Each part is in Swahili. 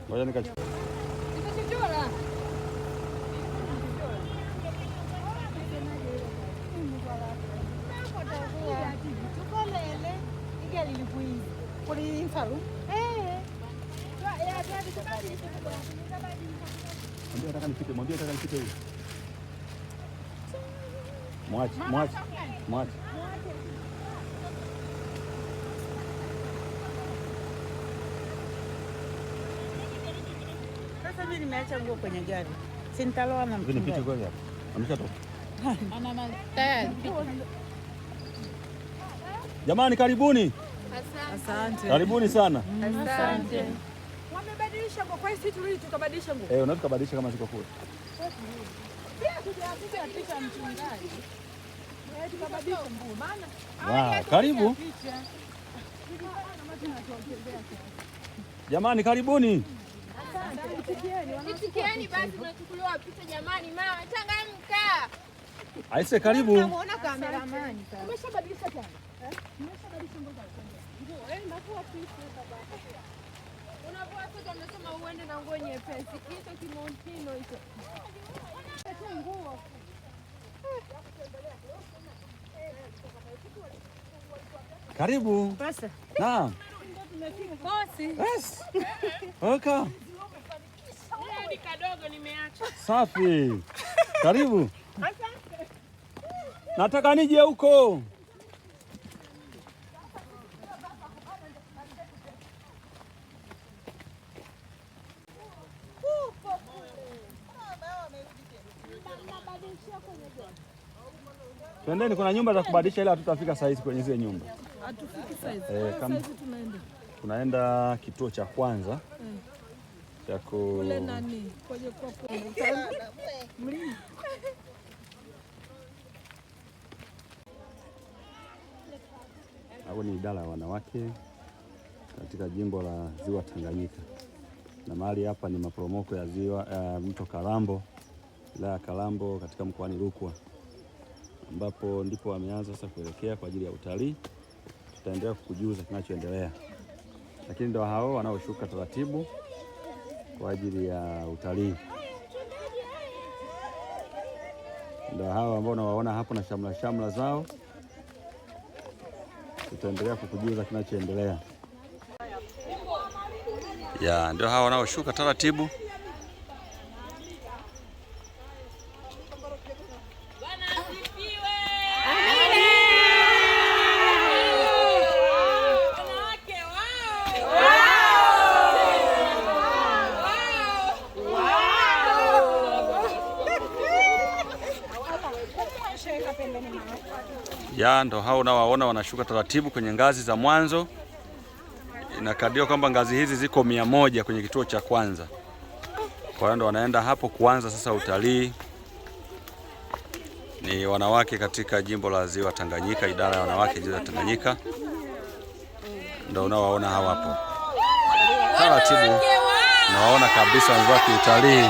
Ngoja nikachukue. Mwambie nataka nipite huyu. Mwache. Sasa mimi nimeacha nguo kwenye gari. Si nitaloa na mchungaji. Nipite kweli hapa. Ameshatoka. Tayari. Jamani karibuni. Asante. Karibuni sana. Asante. Wamebadilisha nguo, kwa hiyo sisi turudi tukabadilisha nguo. Unaweza kubadilisha kama ziko kule. Wow, karibu. Jamani karibuni. Itikieni basi tunachukuliwa picha jamani, mama changamka. Aise karibu. Unaona kameramani sasa. Umeshabadilisha tena? Umeshabadilisha nguo zako. Nafua picha baba. Unavua sote wamesema uende na nguo nyepesi. Hicho kimontino hicho. Nguo. Karibu. Pasa. Naam. Bosi. Yes. Oka. Ni kadogo nimeacha. Safi. Karibu. Nataka nije huko. Twendeni, kuna nyumba za kubadilisha ila hatutafika saa hizi kwenye zile nyumba. Hatufiki saa hizi. Kama tunaenda. Tunaenda kituo cha kwanza. Cha kule nani? Koje kwa mlima. Hao ni idara ya wanawake katika jimbo la Ziwa Tanganyika. Na mahali hapa ni maporomoko ya ziwa mto Kalambo, wilaya ya Kalambo katika mkoani Rukwa, ambapo ndipo wameanza sasa kuelekea kwa ajili ya utalii. Tutaendelea kukujuza kinachoendelea, lakini ndio hao wanaoshuka taratibu kwa ajili ya utalii. Ndio hao ambao unawaona hapo na shamla zao. Tutaendelea kukujuza kinachoendelea. Ndio hao wanaoshuka taratibu. Ndo hao unawaona wanashuka taratibu kwenye ngazi za mwanzo. Inakadiriwa kwamba ngazi hizi ziko 100 kwenye kituo cha kwanza. Kwa hiyo ndo wanaenda hapo kuanza sasa utalii. Ni wanawake katika jimbo la Ziwa Tanganyika, idara ya wanawake Ziwa Tanganyika. Ndo unawaona hao hapo taratibu. Unawaona kabisa wanaenda kiutalii.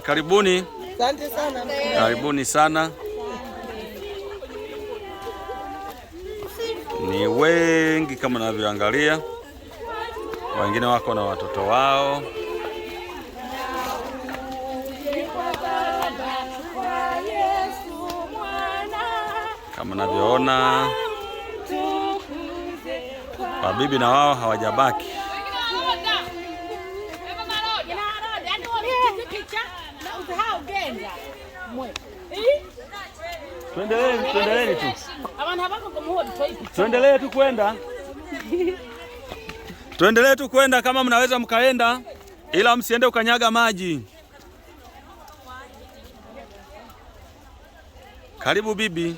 Karibuni. Asante sana. Karibuni sana. Ni wengi kama unavyoangalia. Wengine wako na watoto wao. Kama unavyoona, wabibi na wao hawajabaki. Tuendelee tu. Tuendelee tu kwenda kama mnaweza mkaenda, ila msiende ukanyaga maji. Karibu bibi.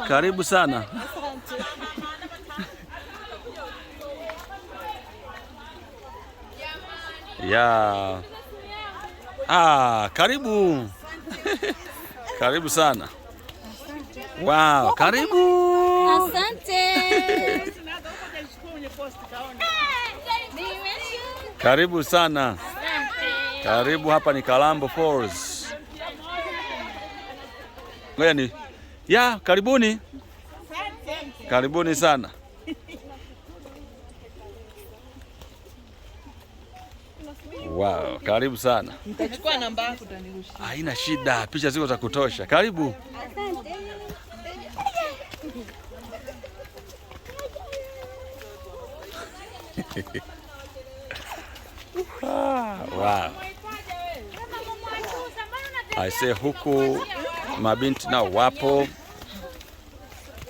Karibu sana. Karibu. Karibu sana. Wow, karibu. Asante. Karibu sana. Karibu, hapa ni Kalambo Falls. Ngoja karibuni. Karibuni sana. Wow, karibu sana. Nitachukua namba yako utanirushia. Haina shida, picha ziko za kutosha. Karibu. Asante. Wow. Aise, huku mabinti nao wapo.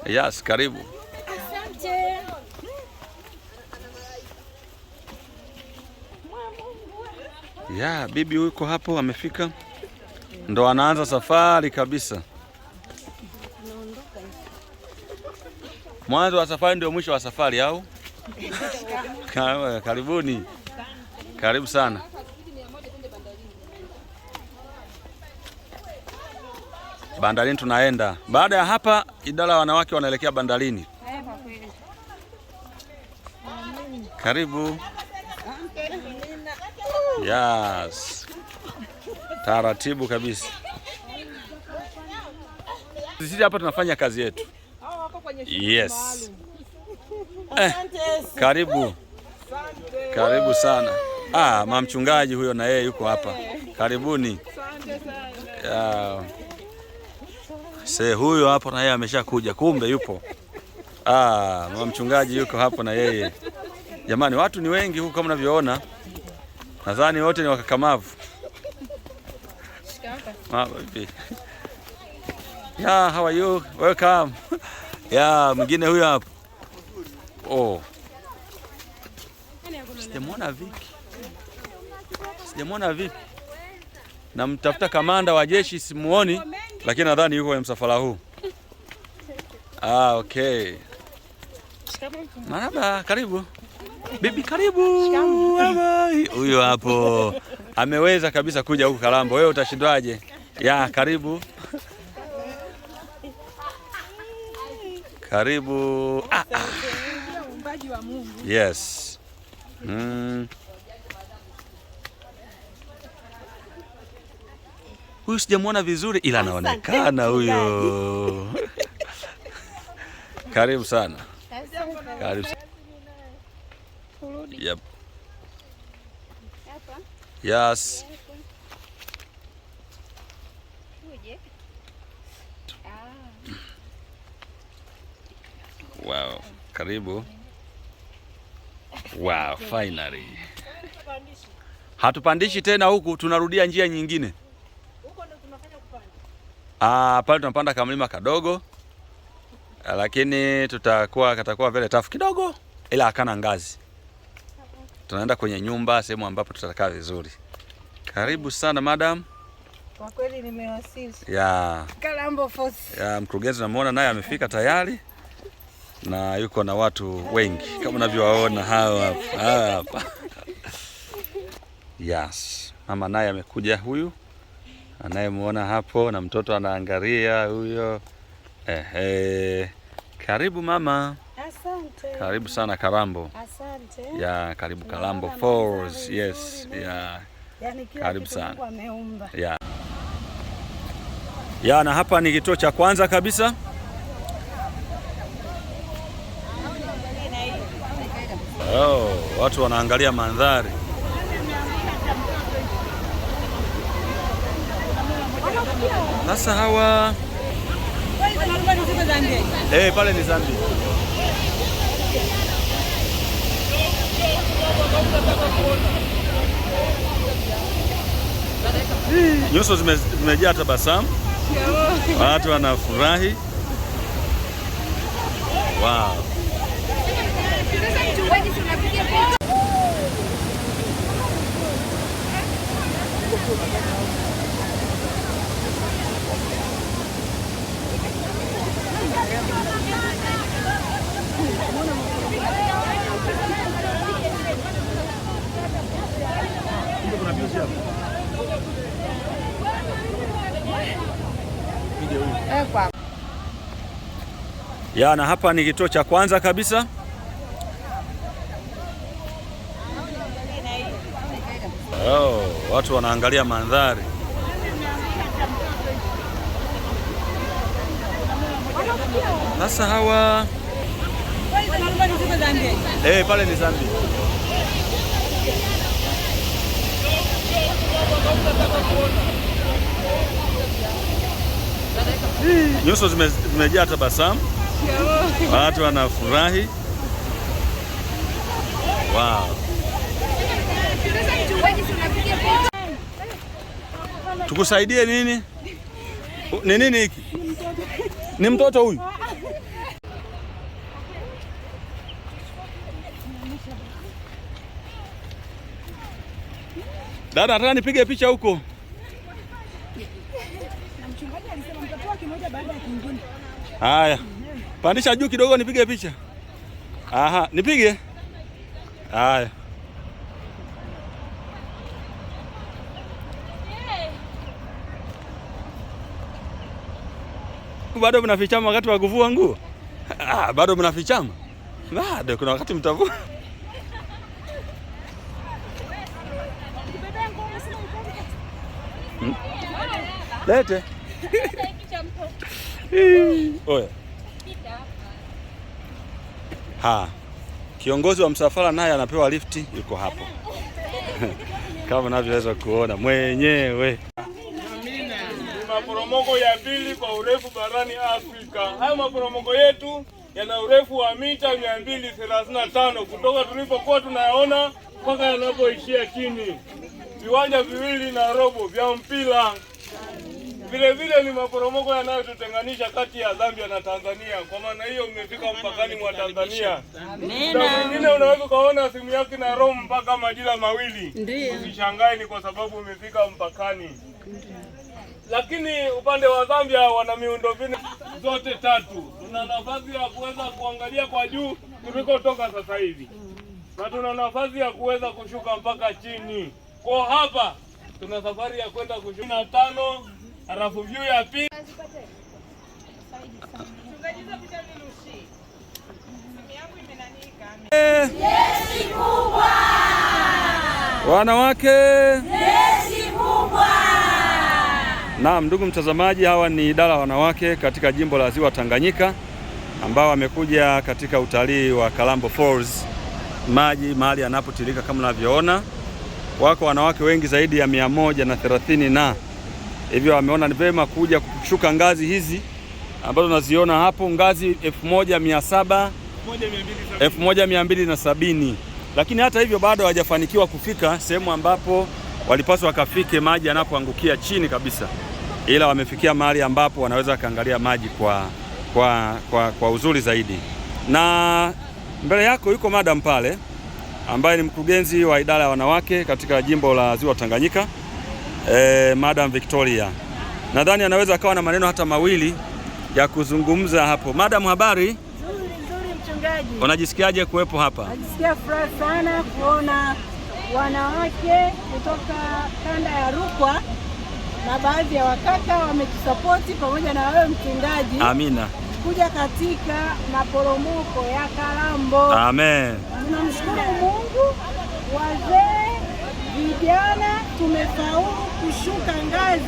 Yes, karibu. Asante. Ya, bibi yuko hapo amefika. Ndo anaanza safari kabisa. Mwanzo wa safari ndio mwisho wa safari au? Karibuni. Karibu sana. Bandarini tunaenda. Baada ya hapa idara ya wanawake wanaelekea bandarini. Karibu. Yes. Taratibu kabisa. Sisi hapa tunafanya kazi yetu. Yes. Karibu. Karibu sana. Mama mchungaji huyo na yeye yuko hapa. Karibuni. Huyo hapo na yeye ameshakuja. Kumbe yupo. Mama mchungaji yuko hapo na yeye. Jamani, watu ni wengi huku kama unavyoona. Nadhani wote ni wakakamavu. How are you? Welcome. Mwingine huyo hapo. Sijamwona Viki. Namtafuta kamanda wa jeshi simuoni, lakini nadhani yuko kwenye msafara huu. Okay. Marhaba, karibu. Bibi karibu. Huyo hapo. Ameweza kabisa kuja huku Kalambo. Wewe utashindwaje? Karibu. Karibu. Yes. Huyu sijamwona vizuri ila anaonekana huyo. Karibu sana. Karibu. Yep. Yes. Wow, karibu. Wow, finally. Hatupandishi tena huku, tunarudia njia nyingine. Huko ndo tunafanya kupanda. Pale tunapanda kamlima kadogo. Lakini katakuwa vile tafu kidogo ila hakana ngazi. Tunaenda kwenye nyumba, sehemu ambapo tutakaa vizuri. Karibu sana madam. Kwa kweli nimewasili. Kalambo Falls. Mkurugenzi namuona naye amefika tayari. Na yuko na watu wengi kama unavyowaona hapa. Yes. Mama naye amekuja huyu. Anayemuona hapo na mtoto anaangalia huyo. Karibu mama. Asante. Karibu sana Kalambo. Asante. Karibu Kalambo Falls. Yes. Yaani kila karibu kitu sana. Mungu ameumba. Na hapa ni kituo cha kwanza kabisa. Watu wanaangalia mandhari. Sasa hawa pale ni Zambia. Nyuso zimejaa tabasamu. Watu wanafurahi. Wow. ya, na hapa ni kituo cha kwanza kabisa. Oh, watu wanaangalia mandhari. Sasa hawa pale ni Zambia. Nyuso zimejaa tabasamu. Watu wanafurahi. Wow. Tukusaidie nini? Ni nini hiki? Ni mtoto huyu? Dada, nataka nipige picha huko. Na mchungaji alisema mtatoa kimoja baada ya kingine. Haya. Pandisha juu kidogo nipige picha. Aha, nipige? Haya. Bado mnafichama wakati wa kuvua nguo? Bado mnafichama? Bado kuna wakati mtavua. Lete. Oya. Kiongozi wa msafara naye anapewa lifti, yuko hapo. Kama unavyoweza kuona mwenyewe. Maporomoko ya pili kwa urefu barani Afrika. Haya maporomoko yetu yana urefu wa mita 235 kutoka tulipokuwa tunayaona mpaka yanapoishia chini. Viwanja 2.5 vya mpira. Vile vile ni maporomoko yanayotutenganisha kati ya Zambia na Tanzania. Kwa maana hiyo umefika mpakani mwa Tanzania. Mwingine unaweza kuona simu yake na Rome mpaka majira mawili. Usishangae, ni kwa sababu umefika mpakani. Lakini upande wa Zambia wana miundombinu zote tatu. Tuna nafasi ya kuweza kuangalia kwa juu tulikotoka sasa hivi. Na tuna nafasi ya kuweza kushuka mpaka chini. Kwa hapa tuna safari ya kwenda kushuka 5, halafu view ya pili. Jeshi kubwa. Wanawake. Jeshi kubwa. Naam, ndugu mtazamaji, hawa ni idara ya wanawake katika jimbo la Ziwa Tanganyika ambao wamekuja katika utalii wa Kalambo Falls. Maji mahali yanapotirika kama unavyoona. Wako wanawake wengi zaidi ya 130 na hivyo wameona ni vema kuja kushuka ngazi hizi ambazo unaziona hapo, ngazi 1270. Lakini hata hivyo bado hawajafanikiwa kufika sehemu ambapo walipaswa wakafike maji yanapoangukia chini kabisa, ila wamefikia mahali ambapo wanaweza kaangalia maji kwa uzuri zaidi. Na mbele yako yuko madam pale ambaye ni mkurugenzi wa idara ya wanawake katika jimbo la Ziwa Tanganyika, Madam Victoria. Nadhani anaweza akawa na maneno hata mawili ya kuzungumza hapo. Madam, habari? Nzuri mchungaji. Unajisikiaje kuwepo hapa? Najisikia furaha sana kuona wanawake kutoka kanda ya Rukwa na baadhi ya wakaka wametusapoti pamoja na wewe mchungaji. Amina. Kuja katika maporomoko ya Kalambo. Amen. Tunamshukuru Mungu, wazee, vijana tumefaulu kushuka ngazi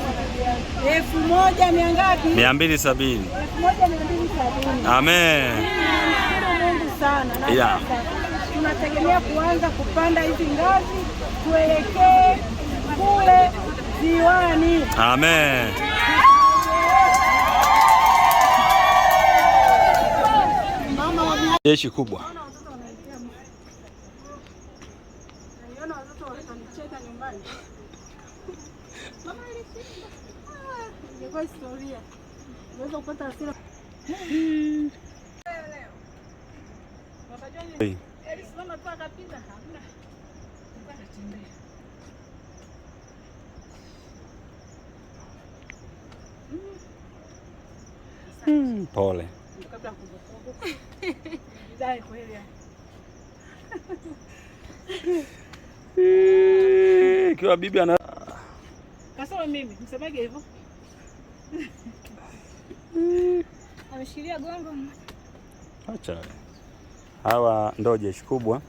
1000 ngapi? 270. 1270. Amen. Tunamshukuru Mungu sana. Na Yeah. sasa tunategemea kuanza kupanda hizi ngazi tuelekee kule ziwani. Amen. Jeshi kubwa. Pole. Kiwa bibi ana kasema mimi msemaje hivyo? Ameshikilia gongo. Acha hawa ndo jeshi kubwa,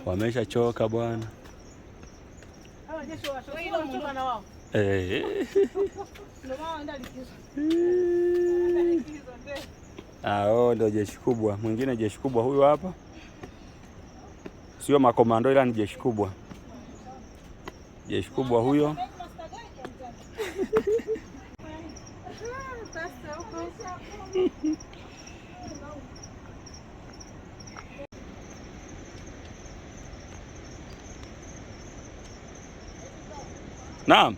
wameshachoka bwana. Hao ndo jeshi kubwa. Mwingine jeshi kubwa huyu hapa, sio makomando ila ni jeshi kubwa. Jeshi kubwa huyo. Naam.